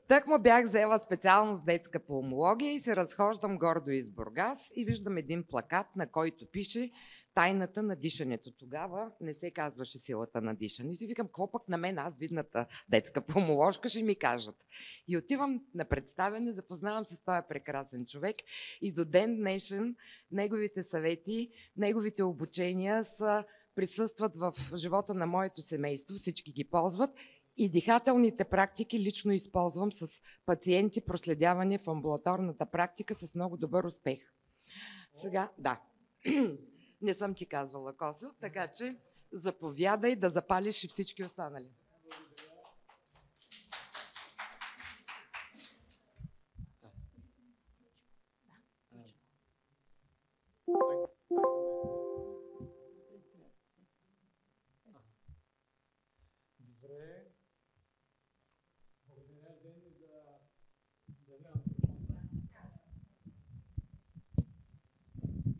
Так му бях взела специалност детска пулмология и се разхождам гордо из Бургас и виждам един плакат, на който пише тайната на дишането. Тогава не се казваше силата на дишането. И викам, какво пък на мен, аз видната детска пулмоложка, ще ми кажат. И отивам на представяне, запознавам се с този прекрасен човек и до ден днешен неговите съвети, неговите обучения присъстват в живота на моето семейство, всички ги ползват. И дихателните практики лично използвам с пациенти, проследяване в амбулаторната практика с много добър успех. Сега, да, не съм ти казвала, Косо, така че заповядай да запалиш и всички останали.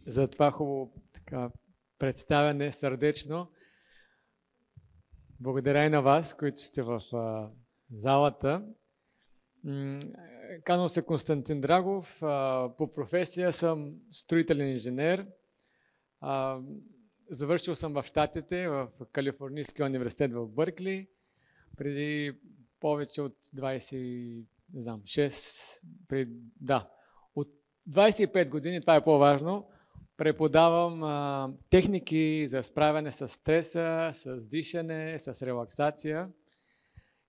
За това хубаво представяне сърдечно. Благодаря и на вас, които сте в залата. Казвам се Константин Драгов. По професия съм строителен инженер. Завършил съм в Щатите, в Калифорнийския университет в Бъркли. Преди повече от 25 години, това е по-важно, преподавам техники за справяне с стреса, с дишане, с релаксация.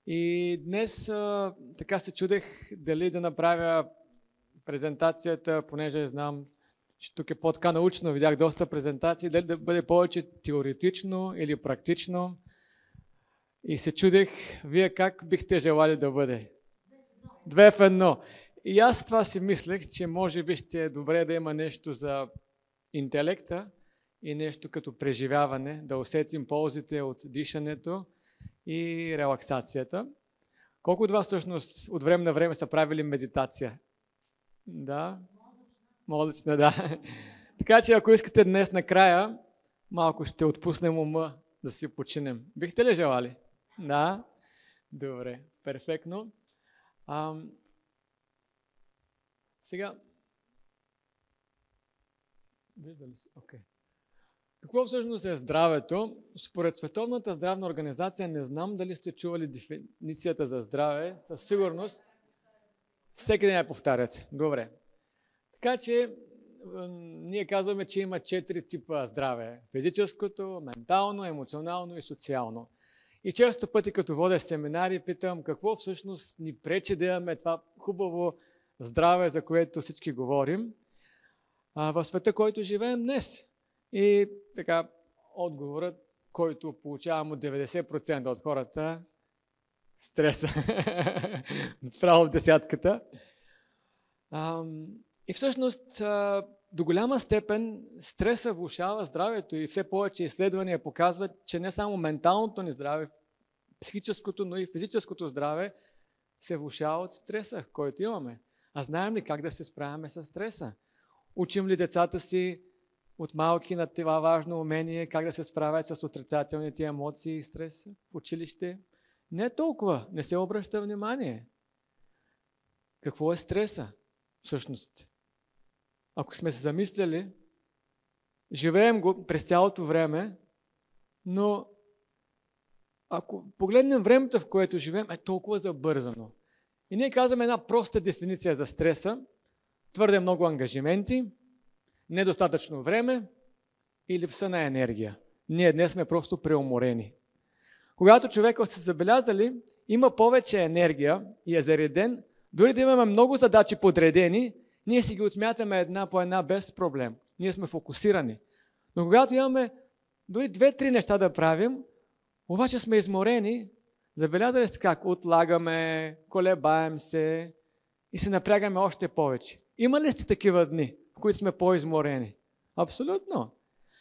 И днес така се чудех дали да направя презентацията, понеже знам, че тук е по-така научно, видях доста презентации, дали да бъде повече теоретично или практично. И се чудех, вие как бихте желали да бъде? 2 в 1. И аз това си мислех, че може би ще е добре да има нещо за интелекта и нещо като преживяване, да усетим ползите от дишането и релаксацията. Колко от вас всъщност от време на време са правили медитация? Да? Мозъчна, да. Така че ако искате днес накрая, малко ще отпуснем ума да си починем. Бихте ли желали? Да? Добре, перфектно. Сега, виждали си? Окей. Какво всъщност е здравето? Според Световната здравна организация, не знам дали сте чували дефиницията за здраве, със сигурност всеки ден я повтарят. Добре. Така че, ние казваме, че има 4 типа здраве. Физическото, ментално, емоционално и социално. И често пъти, като водя семинари, питам какво всъщност ни пречи да имаме това хубаво здраве, за което всички говорим, в света, който живеем днес. И така, отговорът, който получавам от 90% от хората, стреса. Право в десятката. И всъщност, до голяма степен, стреса влошава здравето и все повече изследвания показват, че не само менталното ни здраве, психическото, но и физическото здраве се влошава от стреса, който имаме. А знаем ли как да се справяме с стреса? Учим ли децата си от малки на това важно умение, как да се справят с отрицателните емоции и стрес в училище? Не толкова, не се обръща внимание. Какво е стреса всъщност? Ако сме се замисляли, живеем го през цялото време, но ако погледнем времето, в което живеем, е толкова забързано. И ние казваме една проста дефиниция за стреса: твърде много ангажименти, недостатъчно време и липса на енергия. Ние днес сме просто преуморени. Когато човека сте забелязали, има повече енергия и е зареден, дори да имаме много задачи подредени, ние си ги отмятаме една по една без проблем. Ние сме фокусирани. Но когато имаме дори 2-3 неща да правим, обаче сме изморени, забелязали сте как отлагаме, колебаем се и се напрягаме още повече. Има ли сте такива дни, в които сме по-изморени? Абсолютно.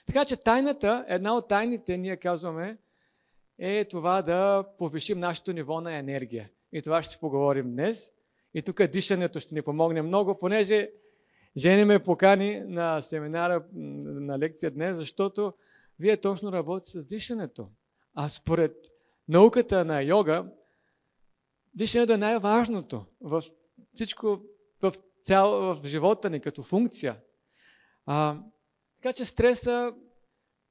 Така че тайната, една от тайните, ние казваме, е това да повишим нашето ниво на енергия. И това ще си поговорим днес. И тук дишането ще ни помогне много, понеже Жени ме покани на семинара, на лекция днес, защото вие точно работите с дишането. А според науката на йога, дишането е най-важното в всичко, в живота ни като функция. Така че стреса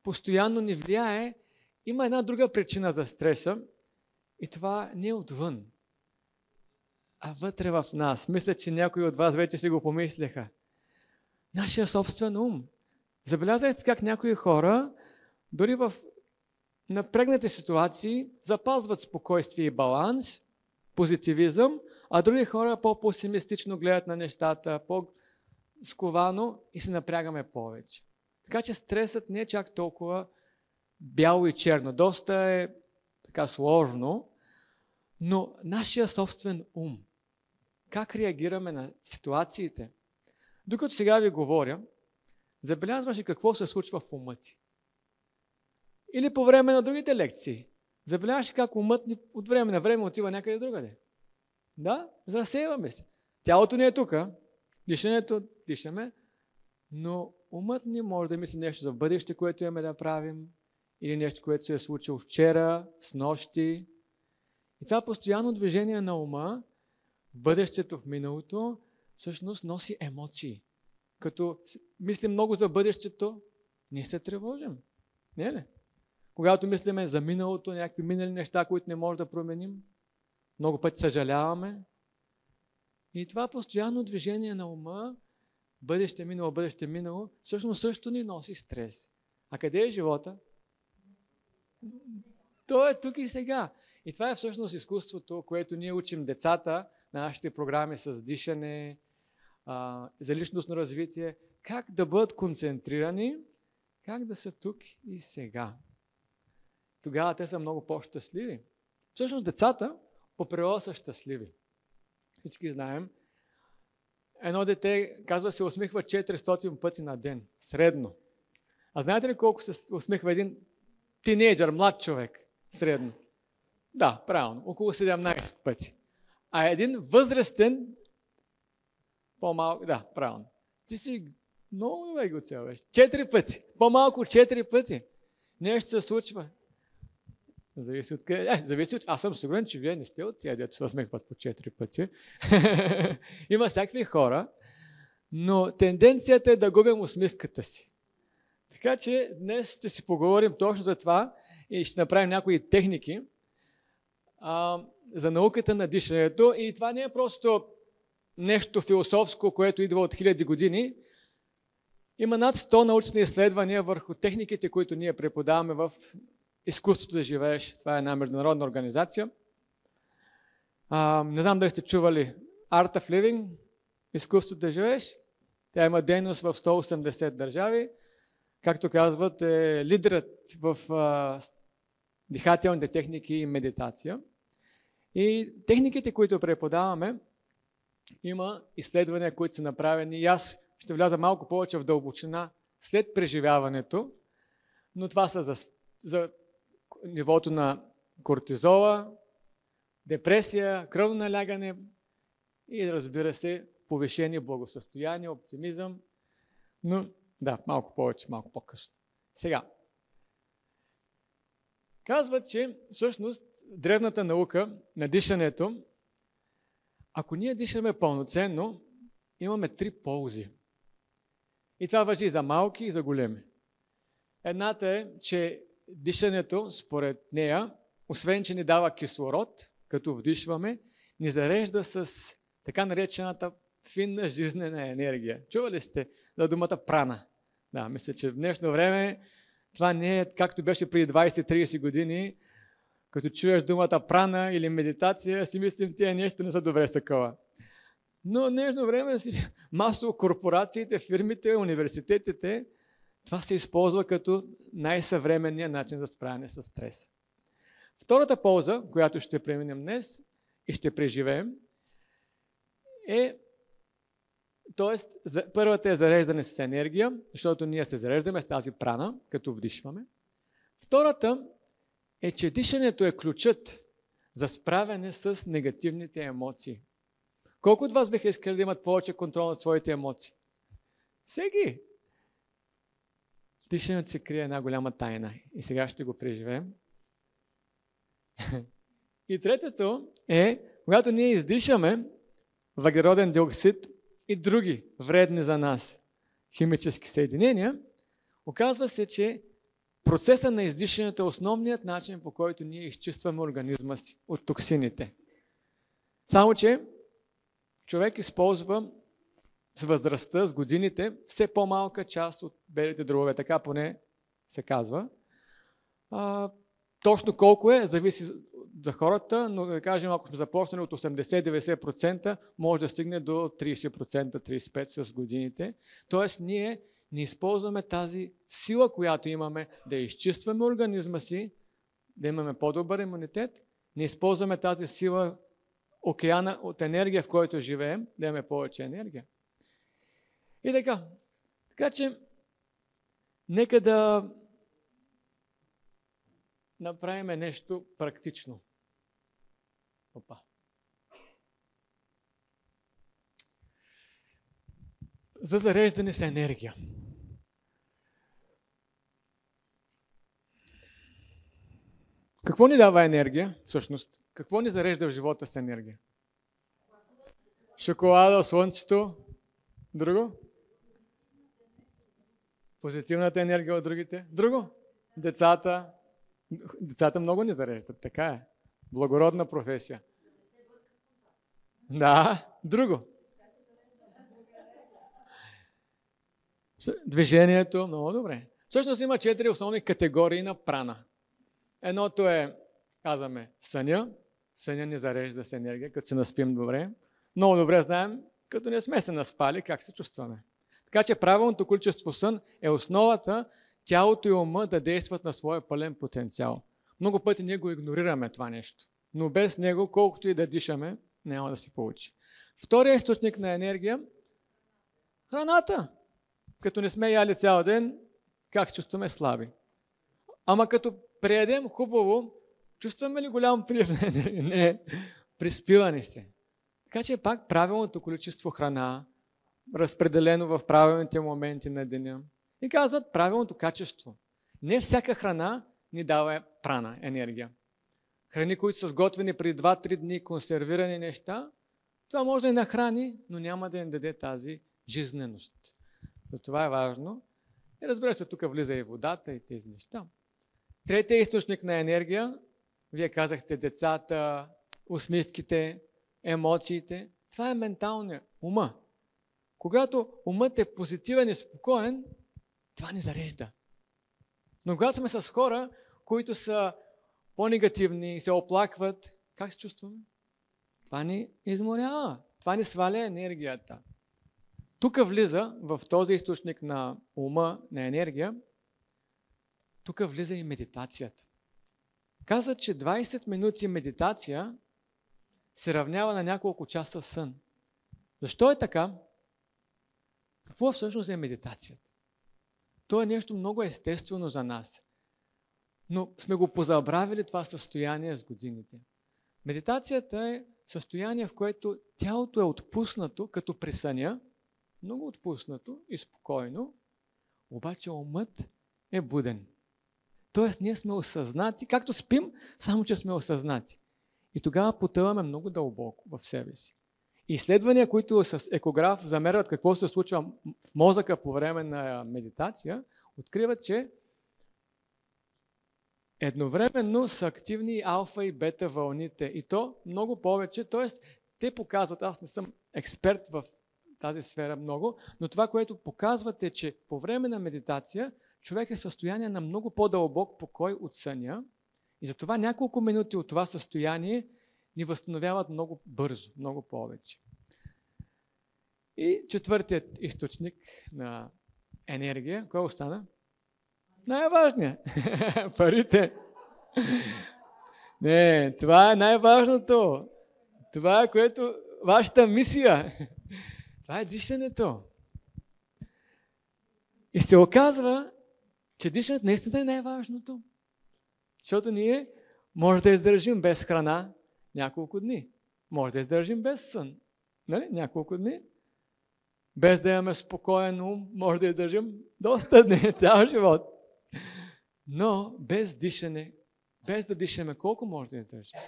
постоянно ни влияе. Има една друга причина за стреса и това не е отвън, а вътре в нас. Мисля, че някои от вас вече си го помислиха. Нашия собствен ум. Забелязайте как някои хора, дори в напрегнати ситуации, запазват спокойствие и баланс, позитивизъм, а други хора по-песимистично гледат на нещата, по-сковано и се напрягаме повече. Така че стресът не е чак толкова бяло и черно. Доста е така сложно, но нашия собствен ум, как реагираме на ситуациите. Докато сега ви говоря, забелязваш ли какво се случва в ума ти? Или по време на другите лекции. Забелязваш ли как умът ни от време на време отива някъде другаде? Да, разсейваме се. Тялото ни е тук, дишането дишаме, но умът ни може да мисли нещо за бъдеще, което имаме да правим, или нещо, което се е случило вчера, снощи. И това постоянно движение на ума, в бъдещето, в миналото, всъщност носи емоции. Като мислим много за бъдещето, ние се тревожим. Не е ли? Когато мислиме за миналото, някакви минали неща, които не можем да променим, много пъти съжаляваме. И това постоянно движение на ума, бъдеще минало, всъщност също ни носи стрес. А къде е живота? То е тук и сега. И това е всъщност изкуството, което ние учим децата на нашите програми с дишане, за личностно развитие, как да бъдат концентрирани, как да са тук и сега. Тогава те са много по-щастливи. Всъщност децата по природа са щастливи. Всички знаем. Едно дете, казва, се усмихва 400 пъти на ден. Средно. А знаете ли колко се усмихва един тинейджър, млад човек? Средно. Да, правилно. Около 17 пъти. А един възрастен по-малко, да, правилно. Ти си много добре го целваш. 4 пъти. По-малко 4 пъти. Нещо се случва. Зависи от къде. Зависи от... Аз съм сигурен, че вие не сте от тия, дето се усмихват по 4 пъти. Има всякакви хора, но тенденцията е да губим усмивката си. Така че днес ще си поговорим точно за това и ще направим някои техники за науката на дишането. И това не е просто нещо философско, което идва от хиляди години. Има над 100 научни изследвания върху техниките, които ние преподаваме в изкуството да живееш. Това е една международна организация. Не знам дали сте чували Art of Living, изкуството да живееш. Тя има дейност в 180 държави. Както казват, е лидерът в дихателните техники и медитация. И техниките, които преподаваме, има изследвания, които са направени. И аз ще вляза малко повече в дълбочина след преживяването, но това са за нивото на кортизола, депресия, кръвно налягане и, разбира се, повишение благосъстояние, оптимизъм. Но да, малко повече, малко по-късно. Сега, казват, че всъщност древната наука на дишането, ако ние дишаме пълноценно, имаме 3 ползи. И това важи и за малки, и за големи. Едната е, че дишането, според нея, освен че ни дава кислород, като вдишваме, ни зарежда с така наречената финна жизнена енергия. Чували сте за думата прана? Да, мисля, че в днешно време това не е както беше преди 20-30 години. Като чуеш думата прана или медитация, си мислим, тия нещо не са добре такова. Но в днешно време масово корпорациите, фирмите, университетите, това се използва като най-съвременният начин за справяне с стрес. Втората полза, която ще преминем днес и ще преживеем, е, т.е. първата е зареждане с енергия, защото ние се зареждаме с тази прана, като вдишваме. Втората е, че дишането е ключът за справяне с негативните емоции. Колко от вас биха искали да имат повече контрол над своите емоции? Всеки! Дишането се крие една голяма тайна и сега ще го преживеем. И третото е когато ние издишаме въглероден диоксид и други вредни за нас химически съединения, оказва се, че процесът на издишането е основният начин, по който ние изчистваме организма си от токсините. Само че човек използва с възрастта, с годините, все по-малка част от белите дробове, така поне се казва. Точно колко е, зависи за хората, но да кажем, ако сме започнали от 80-90%, може да стигне до 30%, 35% с годините. Тоест ние не използваме тази сила, която имаме да изчистваме организма си, да имаме по-добър имунитет, не използваме тази сила, океана от енергия, в който живеем, да имаме повече енергия. И така че, нека да направим нещо практично. Опа. За зареждане с енергия. Какво ни дава енергия, всъщност? Какво ни зарежда в живота с енергия? Шоколада, слънцето, друго? Позитивната енергия от другите. Друго? Децата. Децата много ни зареждат, така е. Благородна професия. Да, друго. Движението, много добре. Всъщност има 4 основни категории на прана. Едното е, казваме, съня. Съня ни зарежда с енергия, като се наспим добре. Много добре знаем, като не сме се наспали, как се чувстваме. Така че правилното количество сън е основата тялото и ума да действат на своя пълен потенциал. Много пъти ние го игнорираме това нещо, но без него, колкото и да дишаме, няма да се получи. Вторият източник на енергия – храната. Като не сме яли цял ден, как се чувстваме слаби. Ама като преядем хубаво, чувстваме ли голям прилив на енергия? Не, приспиване се. Така че пак правилното количество храна, разпределено в правилните моменти на деня. И казват правилното качество. Не всяка храна ни дава прана, енергия. Храни, които са сготвени преди 2-3 дни, консервирани неща, това може да ни нахрани, но няма да ни даде тази жизненост. Затова е важно. И разбира се, тук влиза и водата и тези неща. Третия източник на енергия, вие казахте децата, усмивките, емоциите, това е менталния ума. Когато умът е позитивен и спокоен, това ни зарежда. Но когато сме с хора, които са по-негативни и се оплакват, как се чувстваме? Това ни изморява. Това ни сваля енергията. Тук влиза, в този източник на ума, на енергия, тук влиза и медитацията. Каза, че 20 минути медитация се равнява на няколко часа сън. Защо е така? Какво всъщност е медитацията? То е нещо много естествено за нас. Но сме го позабравили това състояние с годините. Медитацията е състояние, в което тялото е отпуснато, като при съня, много отпуснато и спокойно, обаче умът е буден. Тоест ние сме осъзнати, както спим, само че сме осъзнати. И тогава потъваме много дълбоко в себе си. Изследвания, които с екограф замерват какво се случва в мозъка по време на медитация, откриват, че едновременно са активни алфа и бета вълните. И то много повече. Т.е. те показват, аз не съм експерт в тази сфера много, но това, което показват е, че по време на медитация човек е в състояние на много по-дълбок покой от съня и затова няколко минути от това състояние ни възстановяват много бързо, много повече. И четвъртият източник на енергия, кой остана? Най-важният. Парите. Не, това е най-важното. Това е което вашата мисия. Това е дишането. И се оказва, че дишането наистина е най-важното. Защото ние може да издържим без храна няколко дни. Може да издържим без сън. Нали? Няколко дни. Без да имаме спокоен ум, може да издържим доста дни, цял живот. Но без дишане, без да дишаме, колко може да издържим?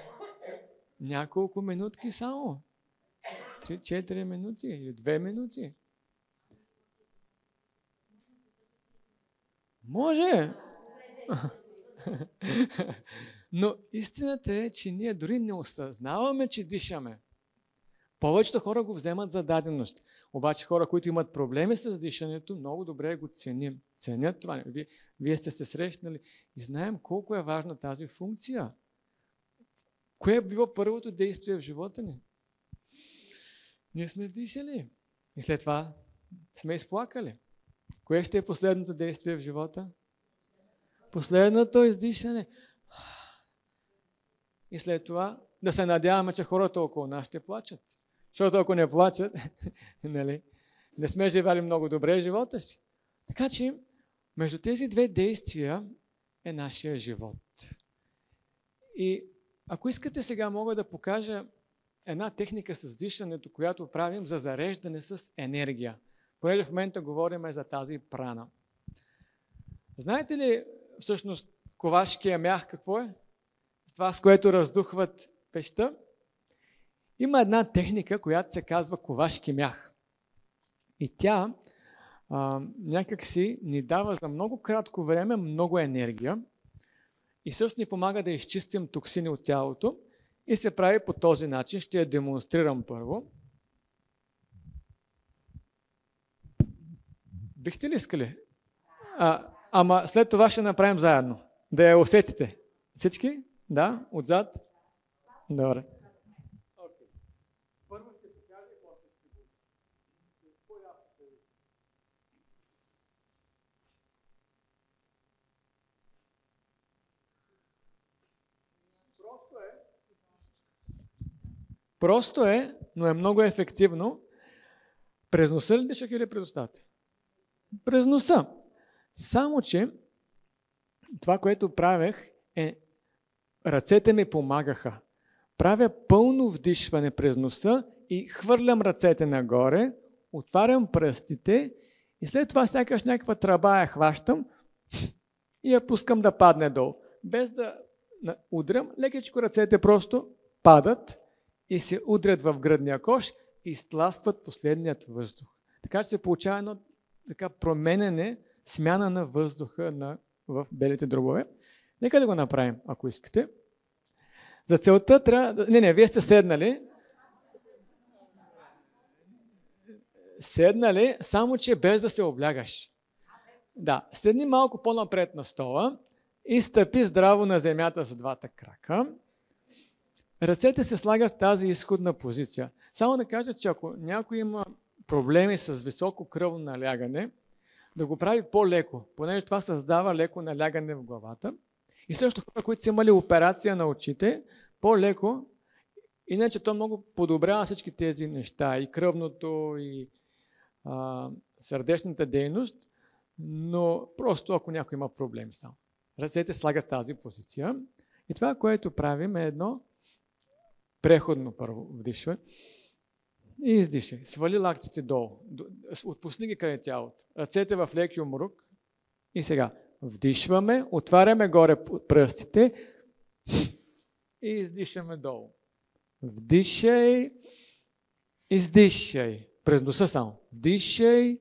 няколко минутки само. 3-4 минути или 2 минути. Може. Но истината е, че ние дори не осъзнаваме, че дишаме. Повечето хора го вземат за даденост. Обаче хора, които имат проблеми с дишането, много добре го ценят това. Вие сте се срещнали и знаем колко е важна тази функция. Кое е било първото действие в живота ни? Ние сме вдишали и след това сме изплакали. Кое ще е последното действие в живота? Последното издишане. И след това да се надяваме, че хората около нас ще плачат. Защото ако не плачат, нали, не сме живели много добре живота си. Така че между тези две действия е нашия живот. И ако искате, сега мога да покажа една техника с дишането, която правим за зареждане с енергия. Понеже в момента говорим за тази прана. Знаете ли всъщност ковашкия мях какво е? Това, с което раздухват пещта. Има една техника, която се казва ковашки мях. И тя някак си ни дава за много кратко време много енергия и също ни помага да изчистим токсини от тялото и се прави по този начин. Ще я демонстрирам първо. Бихте ли искали? Ама след това ще направим заедно. Да я усетите. Всички? Да? Отзад? Добре. Първо ще покажа и после ще го. Просто е, но е много ефективно. През носа ли дишах или през устата? През носа. Само, че това, което правех, ръцете ми помагаха. Правя пълно вдишване през носа и хвърлям ръцете нагоре, отварям пръстите и след това сякаш някаква тръба я хващам и я пускам да падне долу. Без да удрям, лекичко ръцете просто падат и се удрят в гръдния кош и изтласкват последният въздух. Така че се получава едно така променене, смяна на въздуха в белите дробове. Нека да го направим, ако искате. За целта трябва... вие сте седнали. Седнали, само че без да се облягаш. Да, седни малко по-напред на стола и стъпи здраво на земята с двата крака. Ръцете се слагат в тази изходна позиция. Само да кажа, че ако някой има проблеми с високо кръвно налягане, да го прави по-леко, понеже това създава леко налягане в главата. И също хора, които са имали операция на очите, по-леко, иначе то много подобрява всички тези неща, и кръвното, и сърдечната дейност, но просто ако някой има проблеми само. Ръцете слагат тази позиция. И това, което правим, е едно преходно първо вдишване. И издишай. Свали лактите долу. Отпусни ги край тялото. Ръцете в леки умрук. И сега вдишваме, отваряме горе пръстите и издишаме долу. Вдишай, издишай. През носа само. Вдишай,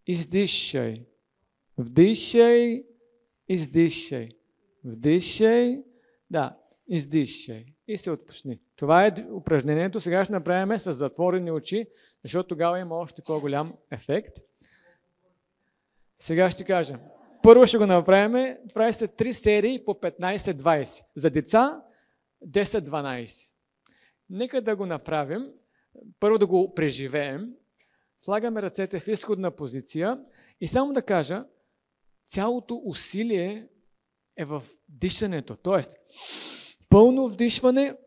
издишай. Вдишай, издишай. Вдишай, да, издишай. И се отпусни. Това е упражнението. Сега ще направим с затворени очи, защото тогава има още по-голям ефект. Сега ще кажа. Първо ще го направим. Прави се 3 серии по 15-20. За деца 10-12. Нека да го направим. Първо да го преживеем. Слагаме ръцете в изходна позиция и само да кажа, цялото усилие е в дишането. Тоест, пълно вдишване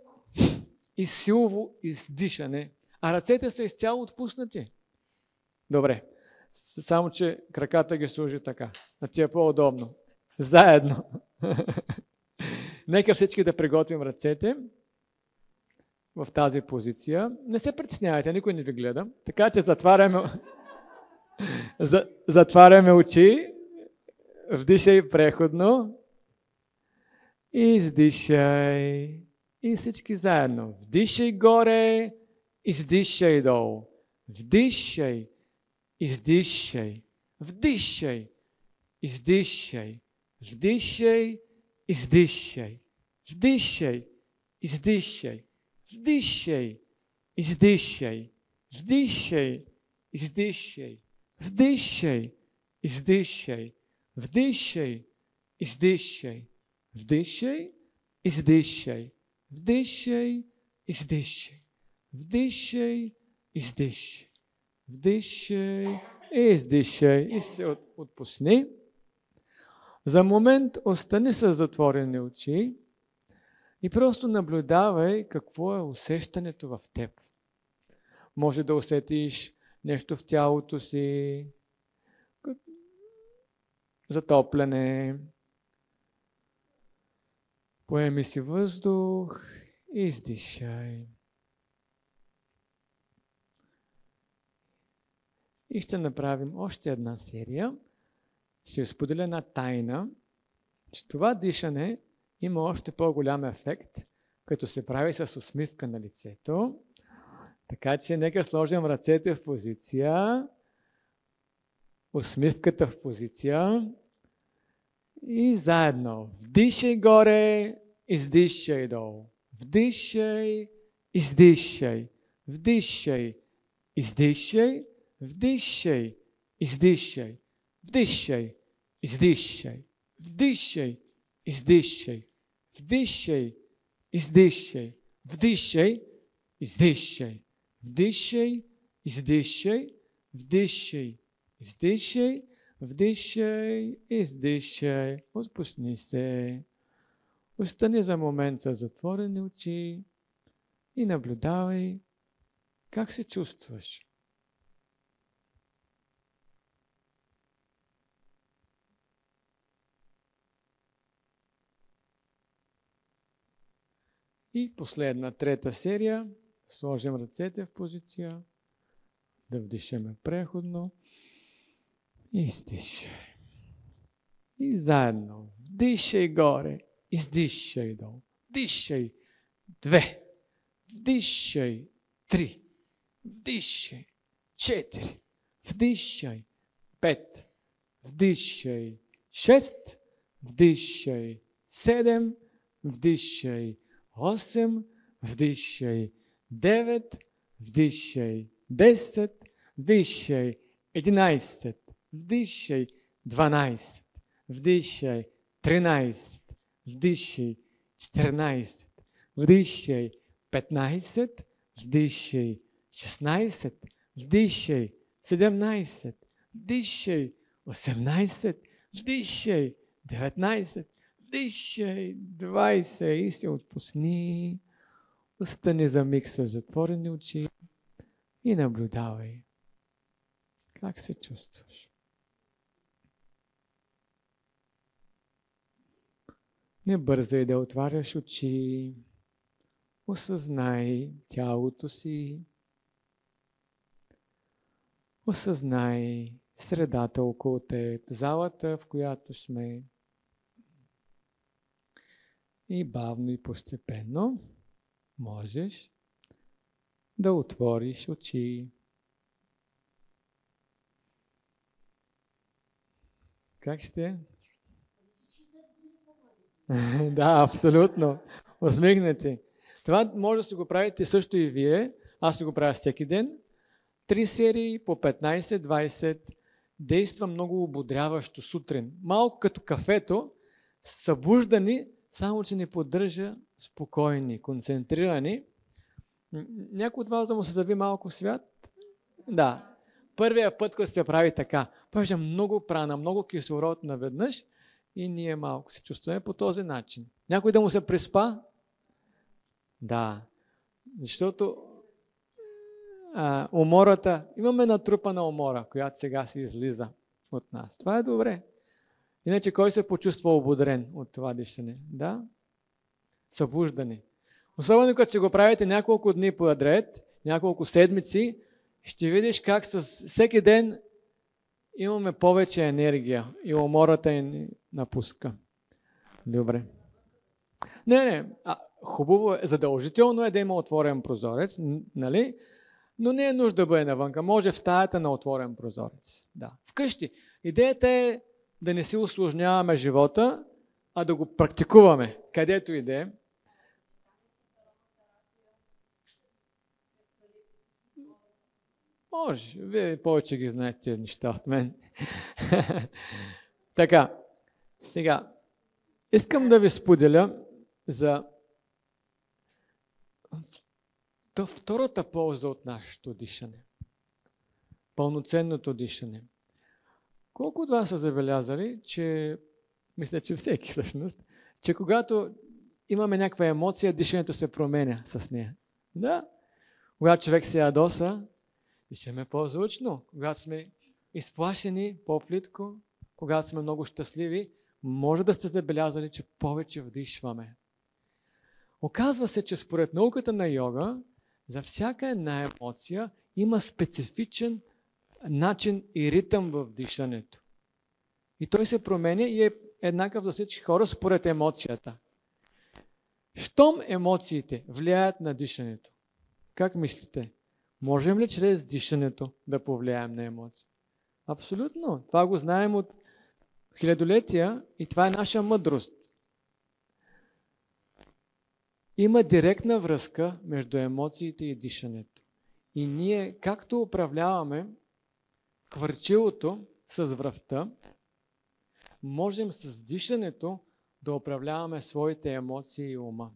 и силово издишане, а ръцете са изцяло отпуснати. Добре, само че краката ги служи така, да ти е по-удобно. Заедно. Нека всички да приготвим ръцете в тази позиция. Не се притеснявайте, никой не ви гледа. Така че затваряме очи, вдишай преходно и издишай. И всички заедно. Вдишай горе, издишай долу. Вдишай, издишай. Вдишай, издишай. Вдишай, издишай. Вдишай, издишай. Вдишай, издишай. Вдишай, издишай. Вдишай, издишай. Вдишай, издишай. Вдишай, издишай. Вдишай, издишай. Вдишай, издишай. Вдишай, издишай. И се отпусни. За момент остани с затворени очи и просто наблюдавай какво е усещането в теб. Може да усетиш нещо в тялото си, затопляне. Поеми си въздух и издишай. И ще направим още една серия. Ще споделя една тайна, че това дишане има още по-голям ефект, като се прави с усмивка на лицето. Така че нека сложим ръцете в позиция, усмивката в позиция и заедно. Вдишай горе, издишай долу. Вдишай, издишай. Вдишай, издишай. Вдишай, издишай. Вдишай, издишай. Вдишай, издишай. Вдишай, издишай. Вдишай, издишай. Вдишай, издишай. Вдишай, издишай. Вдишай, издишай. Отпусни се. Остани за момент с затворени очи и наблюдавай как се чувстваш. И последна, трета серия. Сложим ръцете в позиция. Да вдишаме преходно. И издишай. И заедно. Вдишай горе. Издишай долу. Вдишай. 2. Вдишай. 3. Вдишай. 4. Вдишай. 5. Вдишай. 6. Вдишай. 7. Вдишай. 8, вдишай, 9, вдишай, 10, вдишай, 11, вдишай, 12, вдишай, 13, вдишай, 14, вдишай, 15, вдишай, 16, вдишай, 17, вдишай, 18, вдишай, 19, вдишай, 20 и се отпусни. Остани за миг с затворени очи и наблюдавай как се чувстваш. Не бързай да отваряш очи. Осъзнай тялото си. Осъзнай средата около теб, залата, в която сме. И бавно и постепенно можеш да отвориш очи. Как ще? Да, абсолютно. Усмихнете. Това може да си го правите също и вие. Аз си го правя всеки ден. 3 серии по 15-20. Действа много ободряващо сутрин. Малко като кафето, събуждани, само че ни поддържа спокойни, концентрирани. Някой от вас да му се заби малко свят? Да. Първия път, като се прави така, пържа много прана, много кислород наведнъж и ние малко се чувстваме по този начин. Някой да му се преспа? Да. Защото умората, имаме натрупана умора, която сега се излиза от нас. Това е добре. Иначе кой се почувства ободрен от това дишане? Да? Събуждане. Особено като си го правите няколко дни подред, няколко седмици, ще видиш как с всеки ден имаме повече енергия и умората ни напуска. Добре. Не. Хубаво е, задължително е да има отворен прозорец, нали? Но не е нужда да бъде навънка. Може в стаята на отворен прозорец. Да. Вкъщи. Идеята е да не си усложняваме живота, а да го практикуваме, където и да е. Може. Вие повече ги знаете тези неща от мен. Така. Сега. Искам да ви споделя за втората полза от нашето дишане. Пълноценното дишане. Колко от вас са забелязали, че, мисля, че всеки всъщност, че когато имаме някаква емоция, дишането се променя с нея. Да. Когато човек се ядоса, дишаме по-звучно. Когато сме изплашени, по-плитко, когато сме много щастливи, може да сте забелязали, че повече вдишваме. Оказва се, че според науката на йога, за всяка една емоция има специфичен начин и ритъм в дишането. И той се променя и е еднакъв за всички хора според емоцията. Щом емоциите влияят на дишането, как мислите? Можем ли чрез дишането да повлияем на емоции? Абсолютно. Това го знаем от хилядолетия и това е наша мъдрост. Има директна връзка между емоциите и дишането. И ние, както управляваме хвърчилото с връвта, можем с дишането да управляваме своите емоции и ума.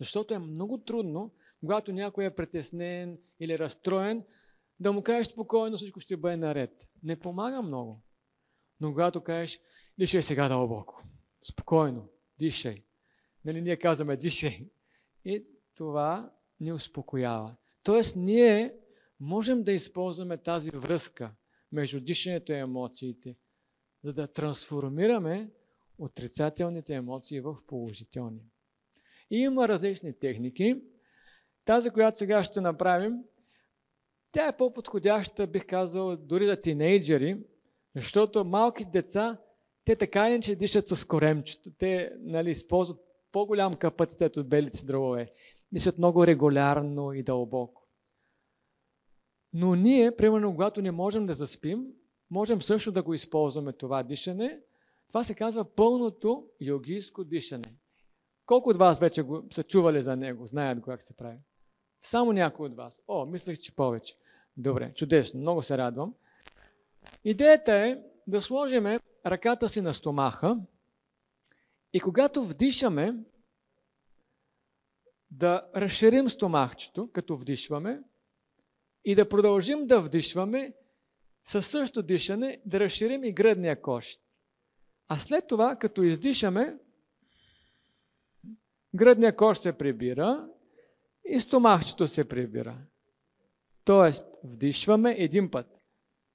Защото е много трудно, когато някой е притеснен или разстроен, да му кажеш спокойно, всичко ще бъде наред. Не помага много. Но когато кажеш, дишай сега дълбоко, спокойно, дишай. Нали, ние казваме, дишай. И това ни успокоява. Тоест, ние можем да използваме тази връзка между дишането и емоциите, за да трансформираме отрицателните емоции в положителни. И има различни техники. Тази, която сега ще направим, тя е по-подходяща, бих казал, дори за тинейджери, защото малки деца, те така или иначе дишат с коремчето. Те, нали, използват по-голям капацитет от белите дробове. Дишат много регулярно и дълбоко. Но ние, примерно, когато не можем да заспим, можем също да го използваме това дишане. Това се казва пълното йогийско дишане. Колко от вас вече са чували за него, знаят го как се прави? Само някой от вас. О, мислех, че повече. Добре, чудесно, много се радвам. Идеята е да сложим ръката си на стомаха и когато вдишаме, да разширим стомахчето, като вдишваме, и да продължим да вдишваме със същото дишане, да разширим и гръдния кош. А след това, като издишаме, гръдния кош се прибира и стомахчето се прибира. Тоест, вдишваме един път.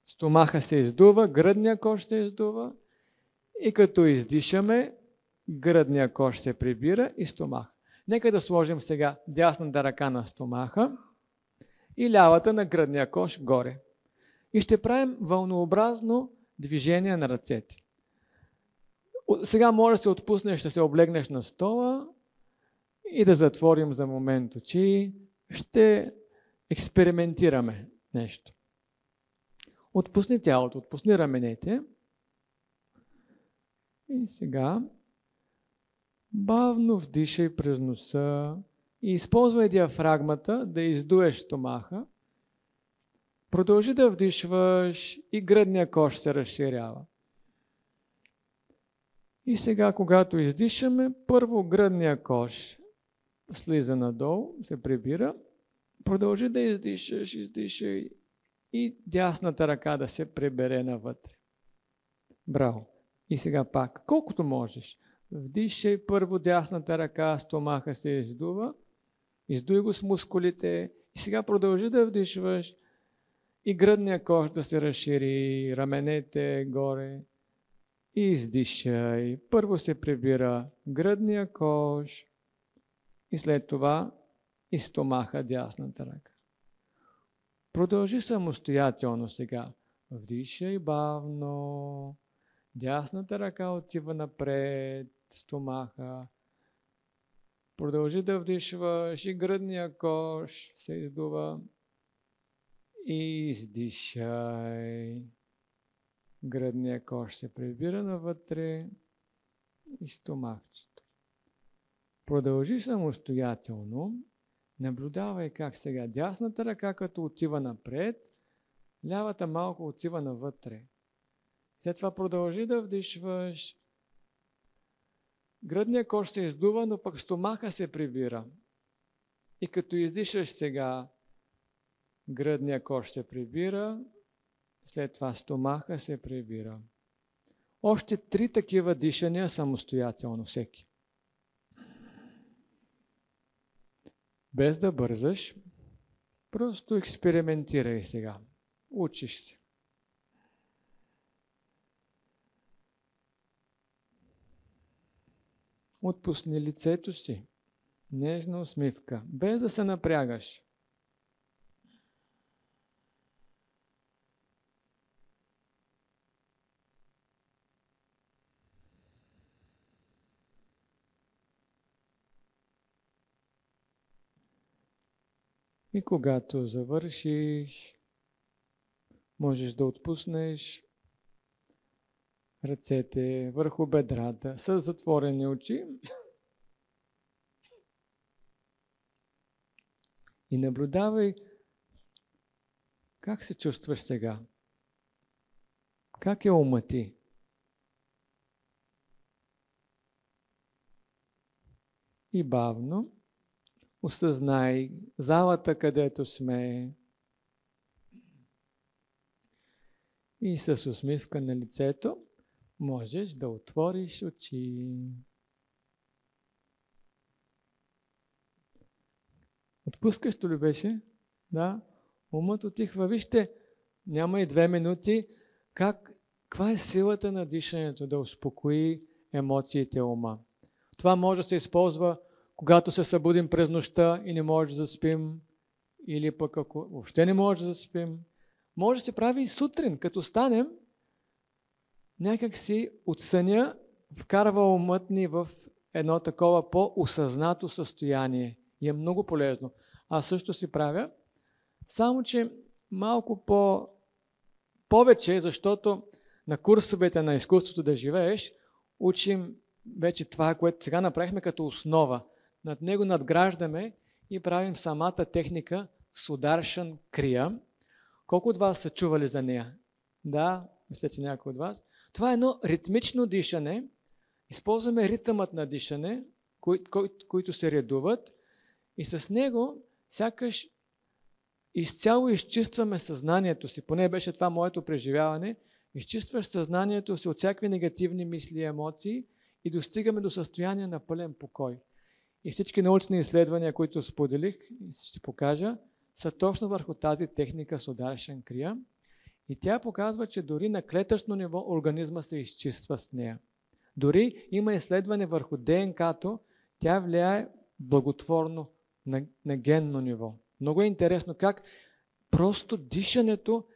Стомаха се издува, гръдния кош се издува и като издишаме, гръдния кош се прибира и стомаха. Нека да сложим сега дясната ръка на стомаха и лявата на гръдния кош горе. И ще правим вълнообразно движение на ръцете. Сега може да се отпуснеш, да се облегнеш на стола и да затворим за момент очи. Ще експериментираме нещо. Отпусни тялото, отпусни раменете. И сега бавно вдишай през носа и използвай диафрагмата да издуеш стомаха. Продължи да вдишваш и гръдния кош се разширява. И сега, когато издишаме, първо гръдния кош слиза надолу, се прибира. Продължи да издишай и дясната ръка да се прибере навътре. Браво! И сега пак, колкото можеш. Вдишай първо дясната ръка, стомаха се издува. Издуй го с мускулите. И сега продължи да вдишваш и гръдния кош да се разшири, раменете горе. И издишай. Първо се прибира гръдния кош и след това и стомаха дясната ръка. Продължи самостоятелно сега. Вдишай бавно. Дясната ръка отива напред, стомаха. Продължи да вдишваш и гръдния кош се издува. И издишай. Гръдния кош се прибира навътре и стомахчето. Продължи самостоятелно. Наблюдавай как сега дясната ръка като отива напред, лявата малко отива навътре. След това продължи да вдишваш. Гръдния кош се издува, но пък стомаха се прибира. И като издишаш сега, гръдния кош се прибира, след това стомаха се прибира. Още 3 такива дишания самостоятелно всеки. Без да бързаш, просто експериментирай сега. Учиш се. Отпусни лицето си. Нежна усмивка. Без да се напрягаш. И когато завършиш, можеш да отпуснеш ръцете върху бедрата с затворени очи и наблюдавай как се чувстваш сега. Как е умът ти? И бавно осъзнай залата, където сме, и с усмивка на лицето можеш да отвориш очи. Отпускащо ли беше? Да. Умът отихва. Вижте, няма и 2 минути. Каква е силата на дишането да успокои емоциите ума? Това може да се използва, когато се събудим през нощта и не може да заспим, или пък ако въобще не може да заспим. Може да се прави и сутрин, като станем, някак си от съня вкарва умът ни в едно такова по-осъзнато състояние. И е много полезно. Аз също си правя, само че малко повече, защото на курсовете на изкуството да живееш, учим вече това, което сега направихме като основа. Над него надграждаме и правим самата техника Сударшан Крия. Колко от вас са чували за нея? Да, мисля, че някой от вас. Това е едно ритмично дишане. Използваме ритъмът на дишане, които се редуват, и с него сякаш изцяло изчистваме съзнанието си. Поне беше това моето преживяване. Изчистваш съзнанието си от всякакви негативни мисли и емоции и достигаме до състояние на пълен покой. И всички научни изследвания, които споделих, ще покажа, са точно върху тази техника Сударшан Крия. И тя показва, че дори на клетъчно ниво организма се изчиства с нея. Дори има изследване върху ДНК-то, тя влияе благотворно на генно ниво. Много е интересно как просто дишането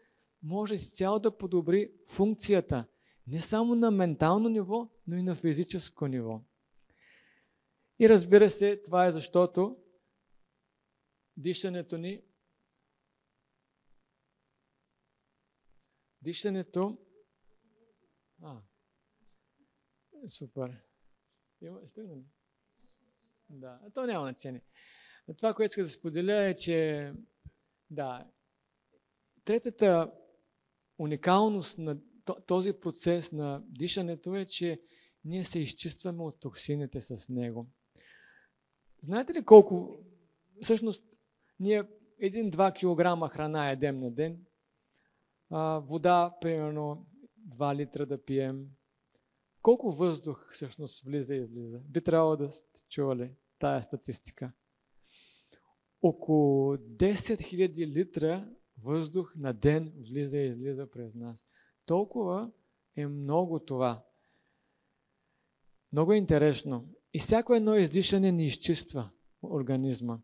може изцяло да подобри функцията не само на ментално ниво, но и на физическо ниво. И разбира се, това е защото дишането супер. Ще ли? Да, то няма значение. Това, което искам да споделя е, че третата уникалност на този процес на дишането е, че ние се изчистваме от токсините с него. Знаете ли колко, всъщност, ние 1-2 кг храна едем на ден, вода, примерно 2 литра да пием. Колко въздух всъщност влиза и излиза? Би трябвало да сте чували тая статистика. Около 10 000 литра въздух на ден влиза и излиза през нас. Толкова е много това. Много е интересно. И всяко едно издишане ни изчиства организма.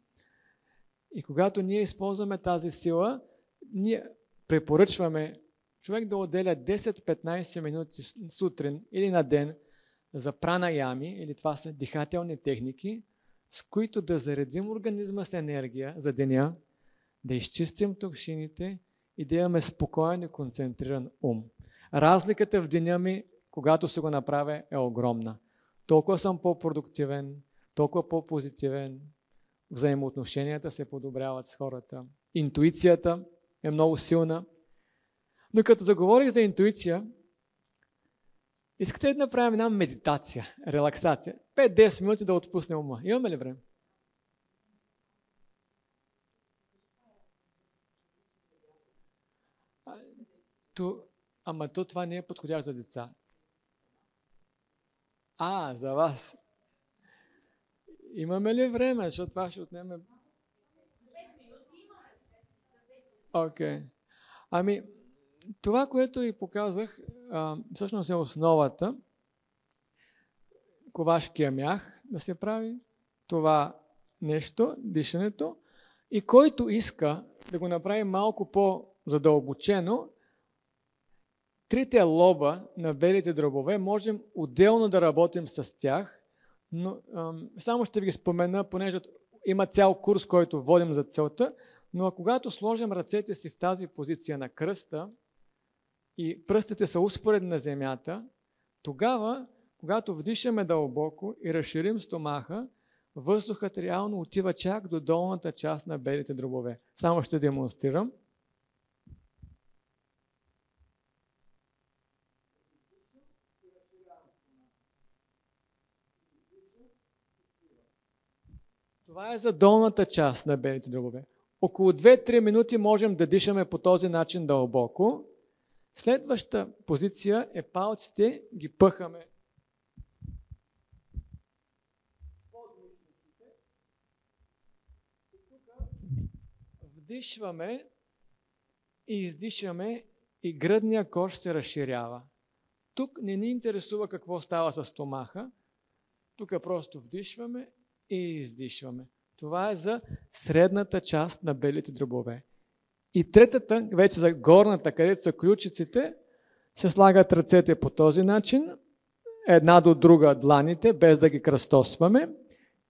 И когато ние използваме тази сила, ние препоръчваме човек да отделя 10-15 минути сутрин или на ден за пранаями, или това са дихателни техники, с които да заредим организма с енергия за деня, да изчистим токсините и да имаме спокоен и концентриран ум. Разликата в деня ми, когато се го направя, е огромна. Толкова съм по-продуктивен, толкова по-позитивен, взаимоотношенията се подобряват с хората. Интуицията е много силна. Но като заговорих за интуиция, искате ли да направим една медитация, релаксация? 5-10 минути да отпуснем ума. Имаме ли време? Ама това не е подходящо за деца. За вас. Имаме ли време? Защото това ще отнеме... Окей. Това, което ви показах, всъщност е основата. Ковашкия мях да се прави. Това нещо, дишането. И който иска да го направи малко по-задълбочено, трите лоба на белите дробове можем отделно да работим с тях, но само ще ви ги спомена, понеже има цял курс, който водим за целта, но когато сложим ръцете си в тази позиция на кръста и пръстите са успоредни на земята, тогава, когато вдишаме дълбоко и разширим стомаха, въздухът реално отива чак до долната част на белите дробове. Само ще демонстрирам. Това е за долната част на белите дробове. Около 2-3 минути можем да дишаме по този начин дълбоко. Следващата позиция е палците, ги пъхаме под мишниците. И тук вдишваме и издишваме и гръдния кош се разширява. Тук не ни интересува какво става с стомаха. Тук просто вдишваме и издишваме. Това е за средната част на белите дробове. И третата, вече за горната, където са ключиците, се слагат ръцете по този начин, една до друга дланите, без да ги кръстосваме.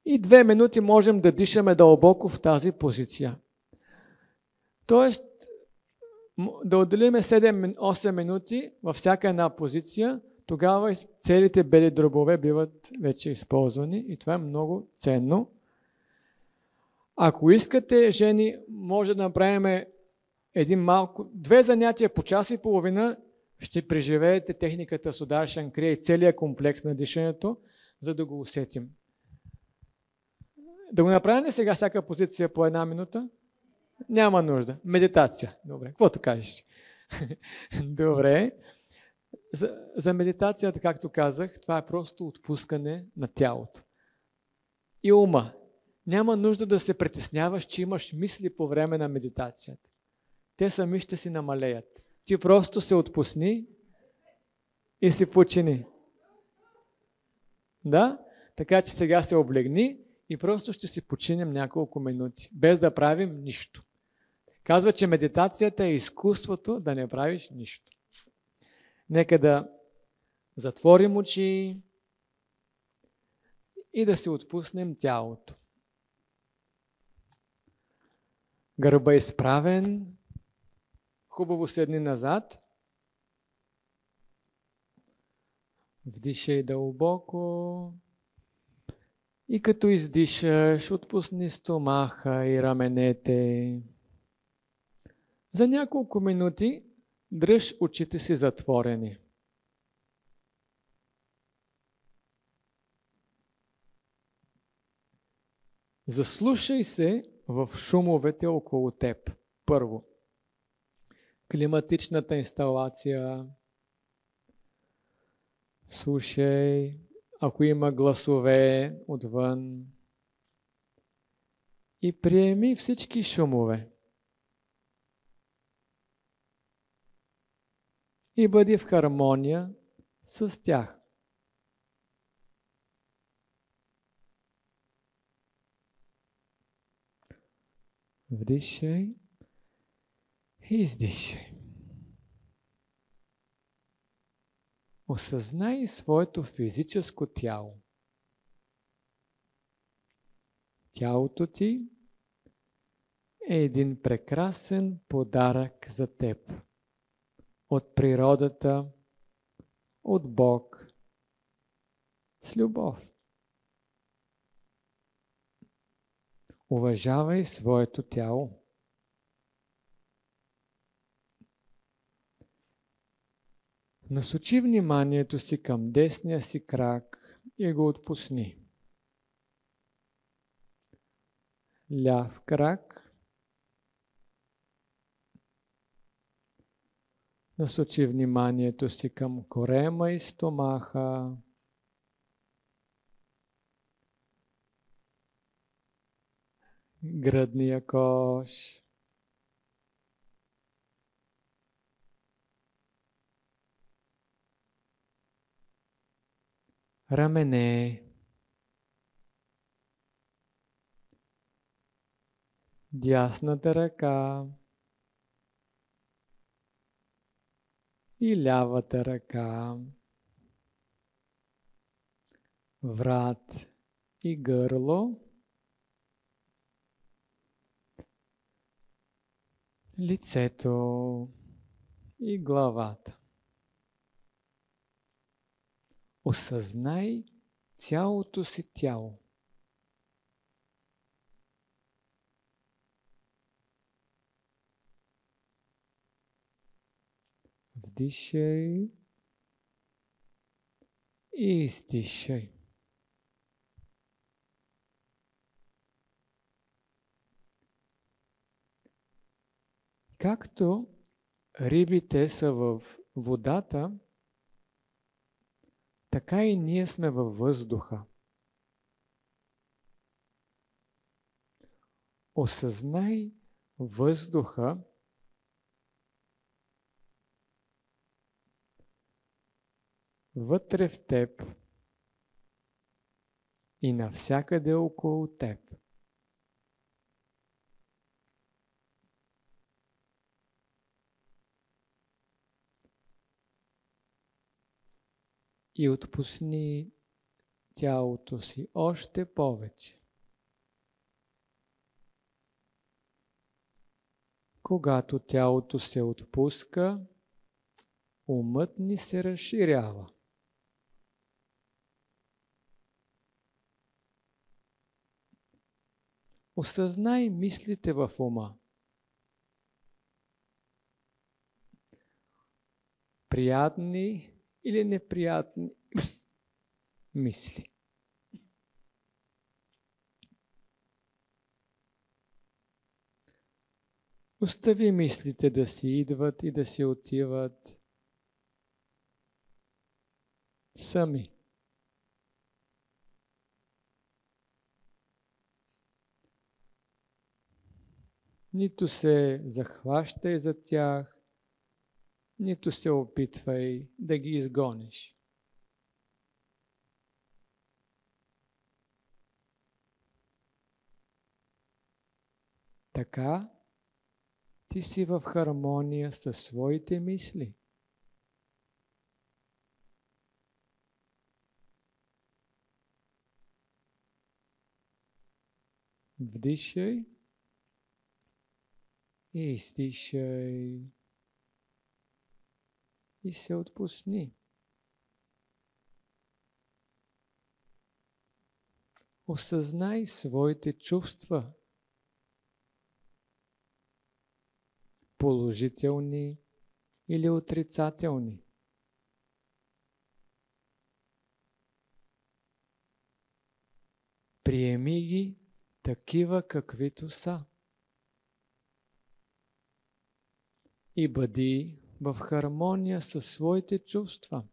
И 2 минути можем да дишаме дълбоко в тази позиция. Тоест, да отделим 7-8 минути във всяка една позиция, тогава целите бели дробове биват вече използвани и това е много ценно. Ако искате, жени, може да направим 2 занятия по час и половина, ще преживеете техниката Сударшан Крия и целият комплекс на дишането, за да го усетим. Да го направим ли сега всяка позиция по 1 минута? Няма нужда. Медитация. Добре, каквото кажеш. Добре. За медитацията, както казах, това е просто отпускане на тялото. И ума. Няма нужда да се притесняваш, че имаш мисли по време на медитацията. Те сами ще си намалеят. Ти просто се отпусни и си почини. Да? Така че сега се облегни и просто ще си починем няколко минути, без да правим нищо. Казва, че медитацията е изкуството да не правиш нищо. Нека да затворим очи и да си отпуснем тялото. Гърба изправен, хубаво седни назад. Вдишай дълбоко и като издишаш, отпусни стомаха и раменете. За няколко минути дръж очите си затворени. Заслушай се в шумовете около теб. Първо, климатичната инсталация. Слушай, ако има гласове отвън. И приеми всички шумове. И бъди в хармония с тях. Вдишай и издишай. Осъзнай своето физическо тяло. Тялото ти е един прекрасен подарък за теб. От природата, от Бог, с любов. Уважавай своето тяло. Насочи вниманието си към десния си крак и го отпусни. Ляв крак. Насочи вниманието си към корема и стомаха. Гръдния кош. Рамене. Дясната ръка. И лявата ръка. Врат и гърло. Лицето и главата. Осъзнай цялото си тяло. Вдишай и издишай. Както рибите са в водата, така и ние сме във въздуха. Осъзнай въздуха вътре в теб и навсякъде около теб. И отпусни тялото си още повече. Когато тялото се отпуска, умът ни се разширява. Осъзнай мислите в ума. Приятни или неприятни мисли. Остави мислите да си идват и да си отиват сами. Нито се захващай за тях, нито се опитвай да ги изгониш. Така ти си в хармония със своите мисли. Вдишай и издишай и се отпусни. Осъзнай своите чувства, положителни или отрицателни. Приеми ги такива, каквито са. И бъди в хармония със своите чувства.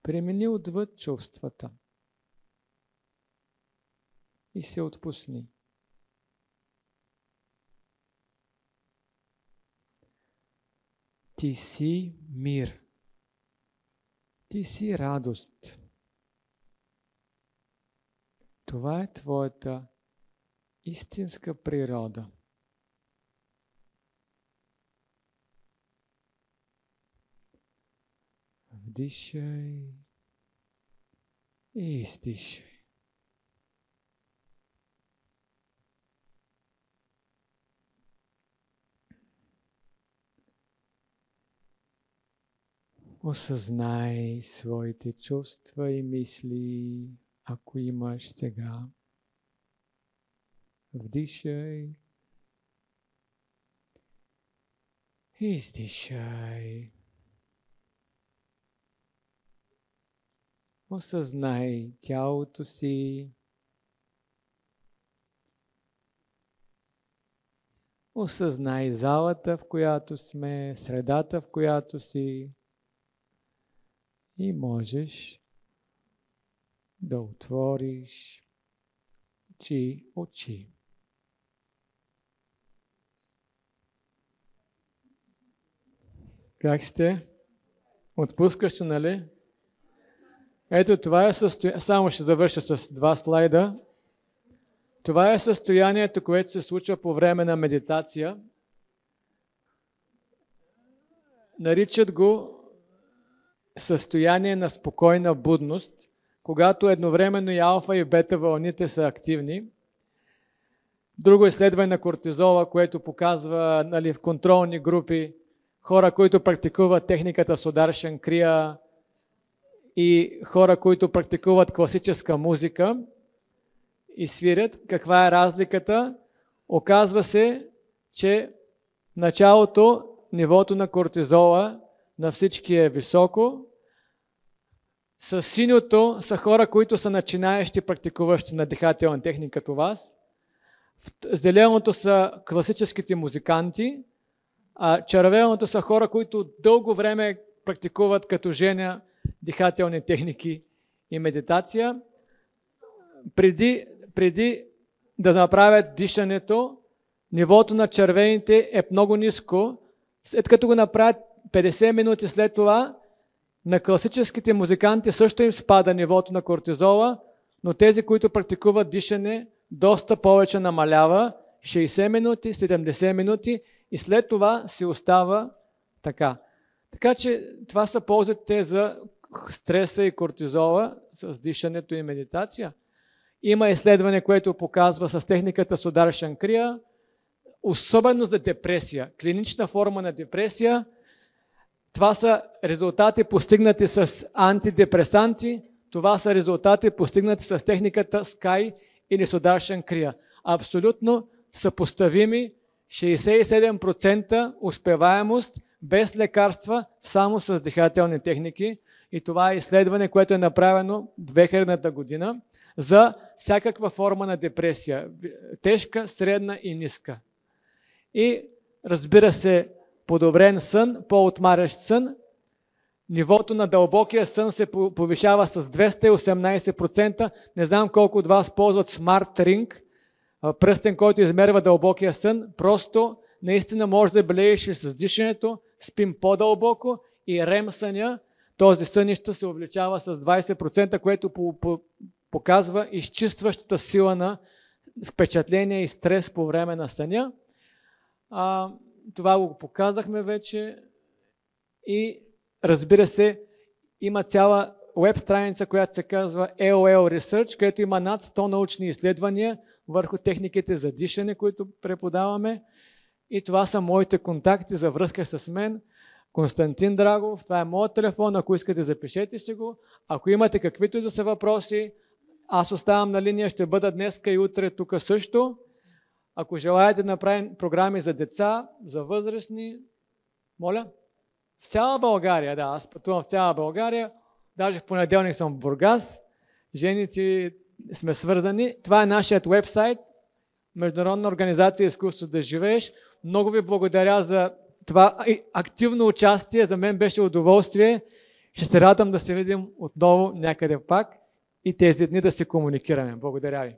Премини отвъд чувствата и се отпусни. Ти си мир. Ти си радост. Това е твоята истинска природа. Вдишай и издишай. Осъзнай своите чувства и мисли, ако имаш сега. Вдишай и издишай. Осъзнай тялото си. Осъзнай залата, в която сме, средата, в която си. И можеш да отвориш очи. Как сте? Отпускащо, нали? Ето това е състоянието, само ще завърша с 2 слайда. Това е състоянието, което се случва по време на медитация. Наричат го състояние на спокойна будност, когато едновременно и алфа и бета вълните са активни. Друго изследване на кортизола, което показва, нали, в контролни групи хора, които практикуват техниката Сударшан Крия и хора, които практикуват класическа музика и свирят. Каква е разликата? Оказва се, че в началото нивото на кортизола на всички е високо. С синьото са хора, които са начинаещи, практикуващи на дихателна техника като вас. Зеленото са класическите музиканти, а червеното са хора, които дълго време практикуват като женя дихателни техники и медитация. Преди да направят дишането, нивото на червените е много ниско. След като го направят 50 минути след това, на класическите музиканти също им спада нивото на кортизола, но тези, които практикуват дишане, доста повече намалява. 60 минути, 70 минути и след това си остава така. Така че това са ползите за стреса и кортизола с дишането и медитация. Има изследване, което показва с техниката Сударшан Крия, особено за депресия, клинична форма на депресия. Това са резултати постигнати с антидепресанти, това са резултати постигнати с техниката Sky или Сударшан Крия. Абсолютно съпоставими, 67% успеваемост без лекарства, само с дихателни техники. И това е изследване, което е направено 2000-та година за всякаква форма на депресия. Тежка, средна и ниска. И разбира се, подобрен сън, по-отмарящ сън. Нивото на дълбокия сън се повишава с 218%. Не знам колко от вас ползват Smart Ring, пръстен, който измерва дълбокия сън. Просто наистина може да бележиш с дишането, спим по-дълбоко и REM съня. Този сън ще се увеличава с 20%, което показва изчистващата сила на впечатление и стрес по време на съня. Това го показахме вече и разбира се, има цяла веб страница, която се казва EOL Research, където има над 100 научни изследвания върху техниките за дишане, които преподаваме. И това са моите контакти за връзка с мен. Константин Драгов, това е моят телефон, ако искате запишете си го. Ако имате каквито и да са въпроси, аз оставам на линия, ще бъда днеска и утре тук също. Ако желаете да направим програми за деца, за възрастни, моля. В цяла България, да, аз пътувам в цяла България. Даже в понеделник съм в Бургас. Жените сме свързани. Това е нашият вебсайт. Международна организация Изкуство да живееш. Много ви благодаря за това активно участие. За мен беше удоволствие. Ще се радвам да се видим отново някъде пак и тези дни да се комуникираме. Благодаря ви.